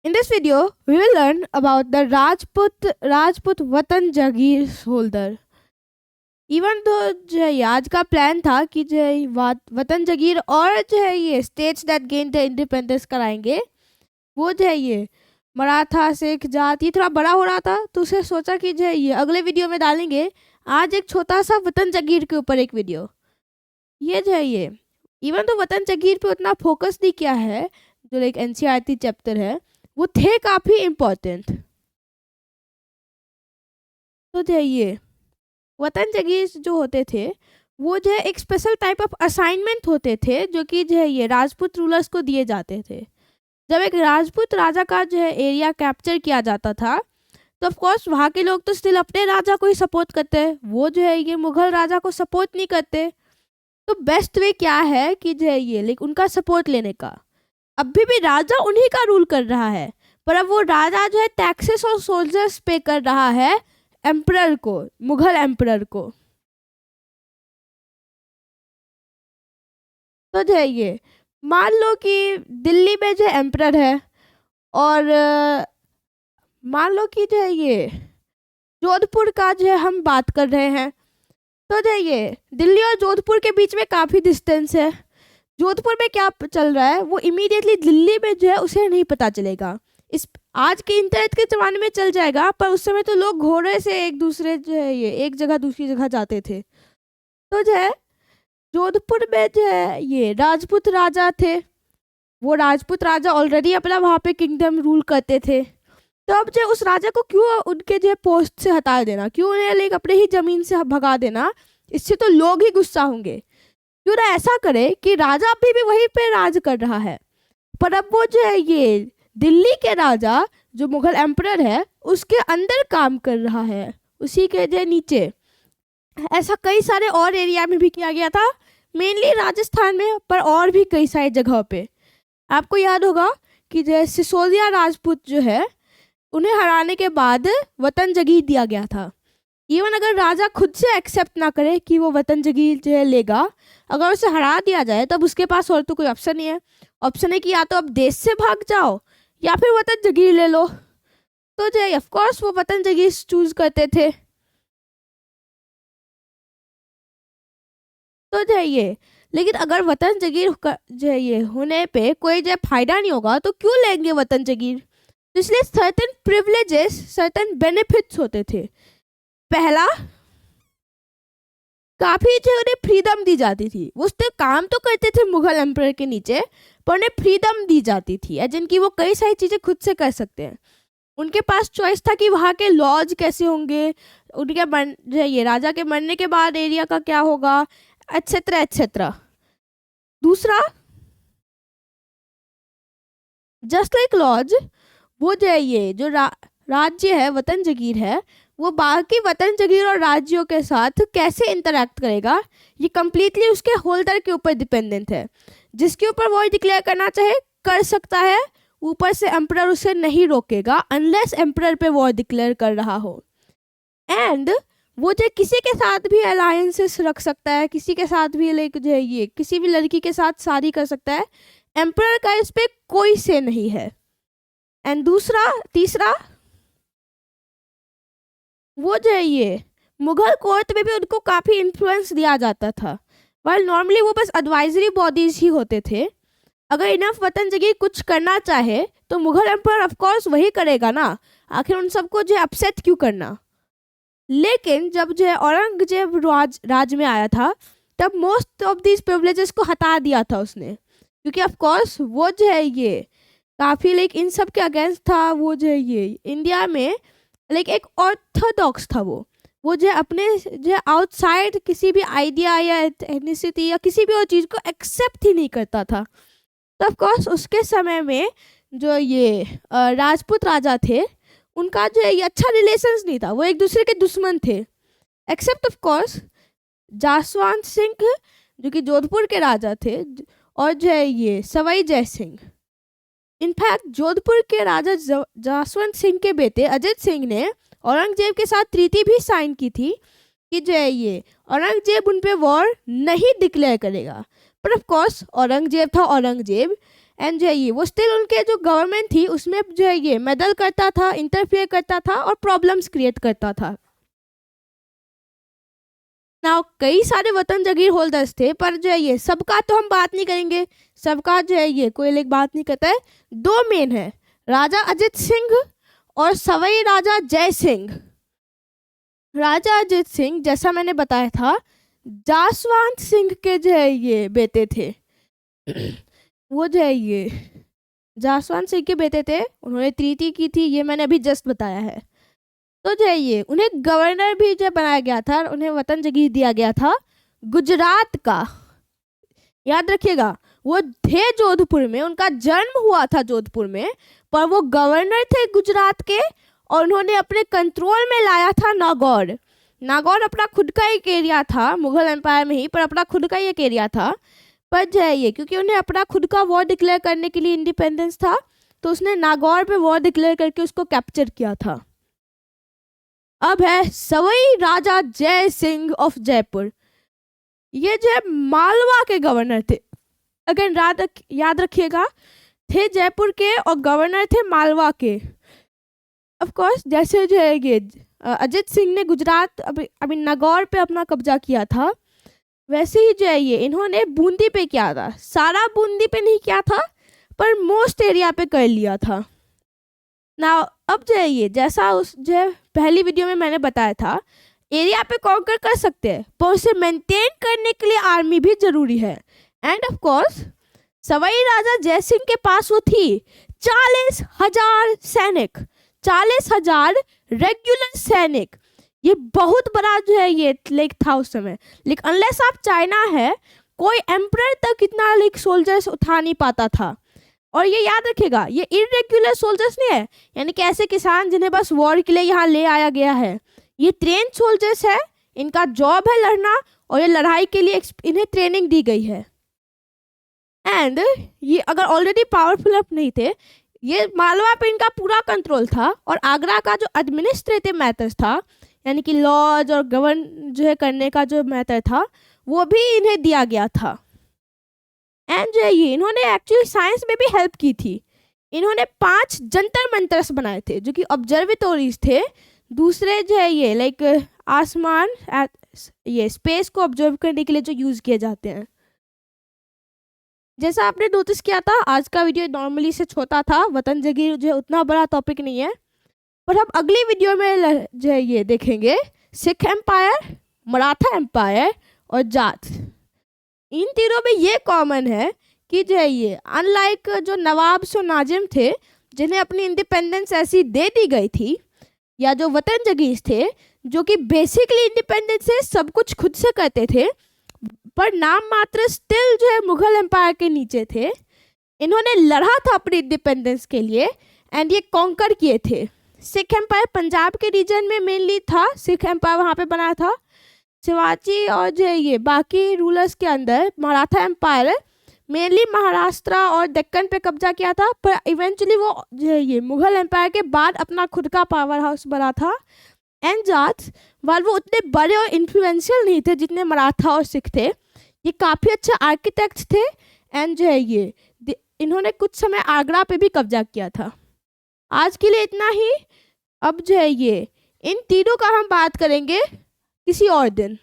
In this video, we will learn about the Rajput Watan Jagir holder. Even तो जो है आज का प्लान था कि जो है वतन जगीर और जो है ये states that gain the independence कराएंगे, वो जो है ये मराठा सिख जाट ये थोड़ा बड़ा हो रहा था, तो उसे सोचा कि जो है ये अगले वीडियो में डालेंगे। आज एक छोटा सा वतन जगीर के ऊपर एक वीडियो। ये जो है ये इवन तो वतन जगीर पे उतना फोकस नहीं किया है, जो लाइक एनसीईआरटी चैप्टर है वो थे काफ़ी इम्पोर्टेंट। तो जो है ये वतन जगीर जो होते थे वो जो है एक स्पेशल टाइप ऑफ असाइनमेंट होते थे, जो कि जो है ये राजपूत रूलर्स को दिए जाते थे। जब एक राजपूत राजा का जो है एरिया कैप्चर किया जाता था, तो ऑफ कोर्स वहाँ के लोग तो स्टिल अपने राजा को ही सपोर्ट करते हैं, वो जो है ये मुगल राजा को सपोर्ट नहीं करते। तो बेस्ट वे क्या है कि जो है ये लाइक उनका सपोर्ट लेने का। अभी भी राजा उन्हीं का रूल कर रहा है, पर अब वो राजा जो है टैक्सेस और सोल्जर्स पे कर रहा है एम्परर को, मुगल एम्परर को। तो जो है ये मान लो कि दिल्ली में जो एम्परर है, और मान लो कि जो है ये जोधपुर का जो है हम बात कर रहे हैं। तो जो है ये दिल्ली और जोधपुर के बीच में काफ़ी डिस्टेंस है। जोधपुर में क्या चल रहा है वो इमीडिएटली दिल्ली में जो है उसे नहीं पता चलेगा। इस आज के इंटरनेट के ज़माने में चल जाएगा, पर उस समय तो लोग घोड़े से एक दूसरे जो है ये एक जगह दूसरी जगह जाते थे। तो जो है जोधपुर में जो है ये राजपूत राजा थे, वो राजपूत राजा ऑलरेडी अपना वहाँ पे किंगडम रूल करते थे। तो अब जो उस राजा को क्यों उनके जो पोस्ट से हटा देना, क्यों उन्हें लाइक अपने ही ज़मीन से भगा देना, इससे तो लोग ही गुस्सा होंगे। क्यों ना ऐसा करे कि राजा अभी भी वहीं पे राज कर रहा है, पर अब वो जो है ये दिल्ली के राजा जो मुगल एम्परर है उसके अंदर काम कर रहा है, उसी के जो नीचे। ऐसा कई सारे और एरिया में भी किया गया था, मेनली राजस्थान में, पर और भी कई सारी जगहों पे। आपको याद होगा कि जो सिसोदिया राजपूत जो है उन्हें हराने के बाद वतन जगीर दिया गया था। इवन अगर राजा खुद से एक्सेप्ट ना करे कि वो वतन जगीर जो है लेगा, अगर उसे हरा दिया जाए तब उसके पास और तो कोई ऑप्शन नहीं है। ऑप्शन है कि या तो अब देश से भाग जाओ या फिर वतन जगीर ले लो। तो जो है ऑफ कोर्स वो वतन जगीर चूज करते थे। तो जो है ये लेकिन अगर वतन जगीर जो है ये होने पे कोई जो फायदा नहीं होगा तो क्यों लेंगे वतन जगीर। तो इसलिए सर्टेन प्रिविलेजेस, सर्टेन बेनिफिट्स होते थे। पहला, काफ़ी जो उन्हें फ्रीडम दी जाती थी। वो उससे काम तो करते थे मुगल एम्परर के नीचे, पर उन्हें फ्रीडम दी जाती थी, जिनकी वो कई सारी चीज़ें खुद से कर सकते हैं। उनके पास चॉइस था कि वहाँ के लॉज कैसे होंगे, उनके जो ये राजा के मरने के बाद एरिया का क्या होगा, एट्सेट्रा एट्सेट्रा। दूसरा, जस्ट लाइक लॉज, वो जो है ये जो राज्य है वतन जगीर है, वो बाकी वतन जगीर और राज्यों के साथ कैसे इंटरेक्ट करेगा ये कम्प्लीटली उसके होल्डर के ऊपर डिपेंडेंट है। जिसके ऊपर वो डिक्लेयर करना चाहे कर सकता है, ऊपर से एम्परर उसे नहीं रोकेगा अनलेस एम्परर पे वॉर डिक्लेयर कर रहा हो। एंड वो जो किसी के साथ भी अलायंसेस रख सकता है, किसी के साथ भी लाइक जो है ये किसी भी लड़की के साथ शादी कर सकता है। एम्परर का इस पर कोई से नहीं है। एंड तीसरा, वो जो है ये मुगल कोर्ट में भी उनको काफ़ी इन्फ्लुएंस दिया जाता था। वाइल नॉर्मली वो बस एडवाइजरी बॉडीज ही होते थे। अगर इनफ वतन जगीर कुछ करना चाहे तो मुगल एम्पर ऑफ कोर्स वही करेगा ना, आखिर उन सबको जो है अपसेट क्यों करना। लेकिन जब जो है औरंगजेब राज में आया था, तब मोस्ट ऑफ दीज प्रिविलेजेस को हटा दिया था उसने, क्योंकि ऑफ कोर्स वो जो है ये काफ़ी लाइक इन सब के अगेंस्ट था। वो जो है ये इंडिया में लाइक एक ऑर्थोडॉक्स था। वो जो है अपने जो है आउटसाइड किसी भी आइडिया या एथनिसिटी या किसी भी और चीज़ को एक्सेप्ट ही नहीं करता था। तो ऑफ कोर्स उसके समय में जो ये राजपूत राजा थे उनका जो है ये अच्छा रिलेशंस नहीं था, वो एक दूसरे के दुश्मन थे। एक्सेप्ट ऑफ कोर्स जासवंत सिंह जो कि जोधपुर के राजा थे, और जो है ये सवाई जय सिंह। इनफैक्ट जोधपुर के राजा जासवंत सिंह के बेटे अजित सिंह ने औरंगजेब के साथ ट्रीटी भी साइन की थी कि जो है ये औरंगजेब उन पे वॉर नहीं डिक्लेयर करेगा। पर ऑफ कोर्स औरंगजेब था औरंगजेब, एंड जो है ये वो स्टिल उनके जो गवर्नमेंट थी उसमें जो है ये मेडल करता था, इंटरफियर करता था और प्रॉब्लम्स क्रिएट करता था। नाउ कई सारे वतन जगीर होल्डर्स थे, पर जो है ये सबका तो हम बात नहीं करेंगे, सबका जो है ये कोई एक बात नहीं करता है। दो मेन है, राजा अजित सिंह और सवाई राजा जय सिंह। राजा अजित सिंह जैसा मैंने बताया था जासवंत सिंह के जो है ये बेटे थे। वो जो है ये जासवंत सिंह के बेटे थे, उन्होंने ट्रीटी की थी, ये मैंने अभी जस्ट बताया है। तो जो है ये उन्हें गवर्नर भी जब बनाया गया था, उन्हें वतन जगीर दिया गया था गुजरात का। याद रखिएगा वो थे जोधपुर में, उनका जन्म हुआ था जोधपुर में, पर वो गवर्नर थे गुजरात के और उन्होंने अपने कंट्रोल में लाया था नागौर। नागौर अपना खुद का एक एरिया था मुगल एम्पायर में ही, पर अपना खुद का एक एरिया था। पर जो है ये क्योंकि उन्हें अपना खुद का वॉर डिक्लेयर करने के लिए इंडिपेंडेंस था, तो उसने नागौर पे वॉर डिक्लेयर करके उसको कैप्चर किया था। अब है सवाई राजा जय सिंह ऑफ जयपुर। ये जो है मालवा के गवर्नर थे। अगेन याद रखिएगा, थे जयपुर के और गवर्नर थे मालवा के। ऑफ कोर्स जैसे जो है ये अजित सिंह ने गुजरात अभी नागौर पे अपना कब्जा किया था, वैसे ही जो है ये इन्होंने बूंदी पे किया था। सारा बूंदी पे नहीं किया था, पर मोस्ट एरिया पे कर लिया था ना। अब जो है ये जैसा उस जो पहली वीडियो में मैंने बताया था, एरिया पे कॉन्कर कर सकते हैं, पर उसे मेंटेन करने के लिए आर्मी भी जरूरी है। एंड ऑफ कोर्स सवाई राजा जय सिंह के पास वो थी 40,000 सैनिक, 40,000 रेगुलर सैनिक। ये बहुत बड़ा जो है ये लेक था उस समय। लेकिन अनलेस आप चाइना है, कोई एम्परर तक इतना लेक सोल्जर्स उठा नहीं पाता था। और ये याद रखिएगा, ये इरेगुलर सोल्जर्स नहीं है, यानी कि ऐसे किसान जिन्हें बस वॉर के लिए यहाँ ले आया गया है। ये ट्रेन सोल्जर्स है, इनका जॉब है लड़ना, और ये लड़ाई के लिए इन्हें ट्रेनिंग दी गई है। एंड ये अगर ऑलरेडी पावरफुल अप नहीं थे, ये मालवा पे इनका पूरा कंट्रोल था। और आगरा का जो एडमिनिस्ट्रेटिव मैटर्स था, यानी कि लॉज और गवर्न जो है करने का जो मैटर था, वो भी इन्हें दिया गया था। एंड जो है ये इन्होंने एक्चुअली साइंस में भी हेल्प की थी। इन्होंने 5 जंतर मंतर्स बनाए थे जो कि ऑब्जर्वेटोरीज थे। दूसरे जो है ये लाइक आसमान ये स्पेस को ऑब्जर्व करने के लिए जो यूज़ किए जाते हैं। जैसा आपने नोटिस किया था, आज का वीडियो नॉर्मली से छोटा था, वतन जगीर जो है उतना बड़ा टॉपिक नहीं है। पर हम अगली वीडियो में जो है ये देखेंगे सिख एम्पायर, मराठा एम्पायर और जाट। इन तीनों में ये कॉमन है कि जो है ये अनलाइक जो नवाब्स और नाजिम थे जिन्हें अपनी इंडिपेंडेंस ऐसी दे दी गई थी, या जो वतन जगीर थे जो कि बेसिकली इंडिपेंडेंस से सब कुछ खुद से करते थे, पर नाम मात्र स्टिल जो है मुगल एम्पायर के नीचे थे। इन्होंने लड़ा था अपनी इंडिपेंडेंस के लिए एंड ये कॉन्कर किए थे। सिख एम्पायर पंजाब के रीजन में मेनली था, सिख एम्पायर वहाँ पे बना था। शिवाजी और जो ये बाकी रूलर्स के अंदर मराठा एम्पायर मेनली महाराष्ट्र और दक्कन पे कब्जा किया था, पर इवेंचुअली वो जो ये मुगल एम्पायर के बाद अपना खुद का पावर हाउस बना था। एंड जाट्स वाल वो उतने बड़े और इन्फ्लुएंशियल नहीं थे जितने मराठा और सिख थे। ये काफ़ी अच्छे आर्किटेक्ट्स थे एंड जो है ये इन्होंने कुछ समय आगरा पे भी कब्जा किया था। आज के लिए इतना ही। अब जो है ये इन तीनों का हम बात करेंगे किसी और दिन।